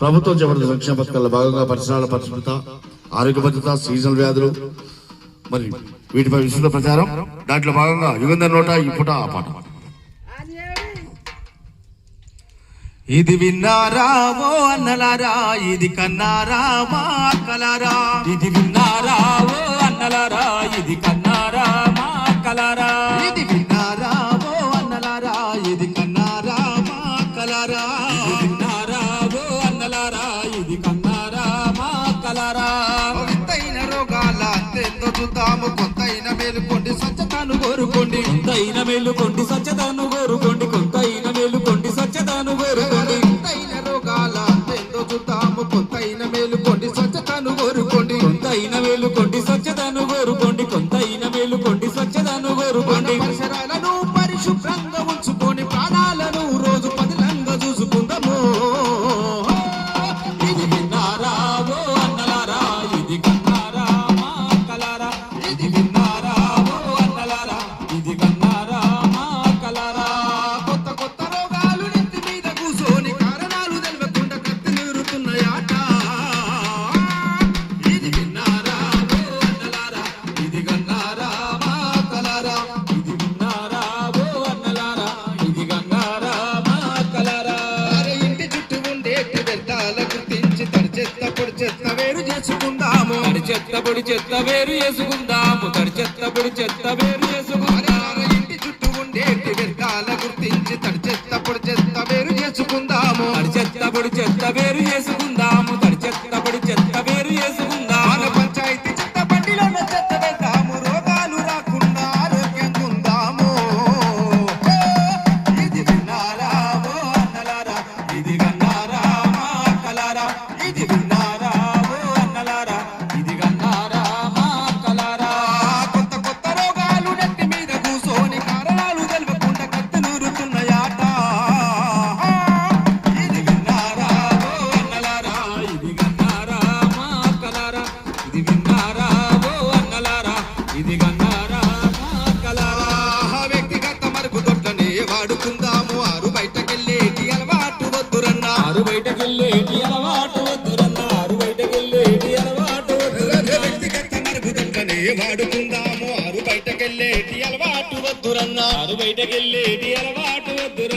ప్రభుత్వం చేపట్టిన సంక్షేమ పథకాల్లో భాగంగా పరిసరాల పరిశుభ్రత, ఆరోగ్య భద్రత, సీజనల్ వ్యాధులు మరి వీటిపై విస్తృత ప్రచారం. దాంట్లో భాగంగా యుగంధర్ నోట ఈ పూట ఆ పాట. ఇది విన్నారా ఓ అన్నలారా, ఇది కన్నారా మా అక్కలారా. ఇది విన్నారా ఓ అన్నలారా, ఇది కన్నారా మా అక్కలారా. ఇది విన్నారా ఓ అన్నలారా, ఇది కన్నారా మా అక్కలారా. ఇది విన్నారా ఓ అన్నలారా, ఇది కన్నారా మా అక్కలారా. వింతైన రోగాల అంతెంతో చూద్దాము, కొంతైన మేలుకోండి స్వచ్ఛతను కోరుకోండి. కొంతైన మేలుకోండి స్వచ్ఛతను కోరుకోండి. కొంతైన మేలుకోండి స్వచ్ఛతను కోరుకోండి. కొంతైన రోగాల అంతెంతో చూద్దాము, కొంతైన మేలుకోండి స్వచ్ఛతను కోరుకోండి. కొంతైన మేలుకోండి స్వచ్ఛతను కోరుకోండి. కొంతైన మేలుకోండి స్వచ్ఛతను కోరుకోండి. పరిసరాలను పరిశుభ్రంగా ఉంచుకొని ప్రాణాలను రోజు పదిలంగా చూసుకుందాము. ఇది విన్నారా ఓ అన్నలారా, ఇది కన్నారా మా అక్కలారా. ఇది విన్నారా ఓ అన్నలారా, ఇది కన్నారా మా అక్కలారా. కొత్త కొత్త రోగాలు నెత్తి మీద కూసోని కారణాలు తెలవకుండా కత్తి నిరుతున్నాయాట. ఇది విన్నారా ఓ అన్నలారా, ఇది కన్నారా మా అక్కలారా. ఇది విన్నారా ఓ అన్నలారా, ఇది కన్నారా మా అక్కలారా. ఇంటి చుట్టూ ఉండేటి వ్యర్థాల గుర్తించి తడి చెత్త పొడి చెత్త వేరు చేసుకుందాము. తడి చెత్త పొడి చెత్త వేరు చేసుకుందాము. తడి చెత్త పొడి చెత్త వేరు చేసుకుందాము. ఇంటి చుట్టూ ఉండేటి వ్యర్థాల గుర్తించి తడి చెత్త పొడి చెత్త వేరు చేసుకుందాము. తడి చెత్త పొడి చెత్త వేరు చేసుకుందాము. తడి చెత్త పొడి చెత్త వేరు చేసుకుందాము. పంచాయతీ చెత్త బండిలో చెత్త వేద్దాము, రోగాలు రాకుండా ఆరోగ్యంగా ఉందాము. ఇది విన్నారా ఓ అన్నలారా, ఇది కన్నారా మా అక్కలారా. ఇది విన్నారా ఓ అన్నలారా, ఇది కన్నారా మా అక్కలారా. కొత్త కొత్త రోగాలు నెత్తి మీద కూసోని కారణాలు తెలవకుండా కత్తి నూరుతున్నాయాట. ఇది విన్నారా ఓ అన్నలారా, ఇది కన్నారా మా అక్కలారా. ఇది విన్నారా ఓ అన్నలారా, ఇది కన్నారా మా అక్కలారా. వ్యక్తిగత మరుగుదొడ్లని వాడుకుందాము, ఆరు బయటకెళ్ళేటి అలవాటు వద్దురన్నా. ఆరు బయటకెళ్ళేటి అలవాటు వద్దురన్నా. ఆరు బయటకెళ్ళేటి అలవాటు వద్దురన్నా. వ్యక్తిగత మరుగుదొడ్లని వాడుకుందాము, ఆరు బయటకెళ్ళేటి అలవాటు వద్దురన్నా. ఆరు బయటకెళ్ళేటి అలవాటు వద్దురన్నా.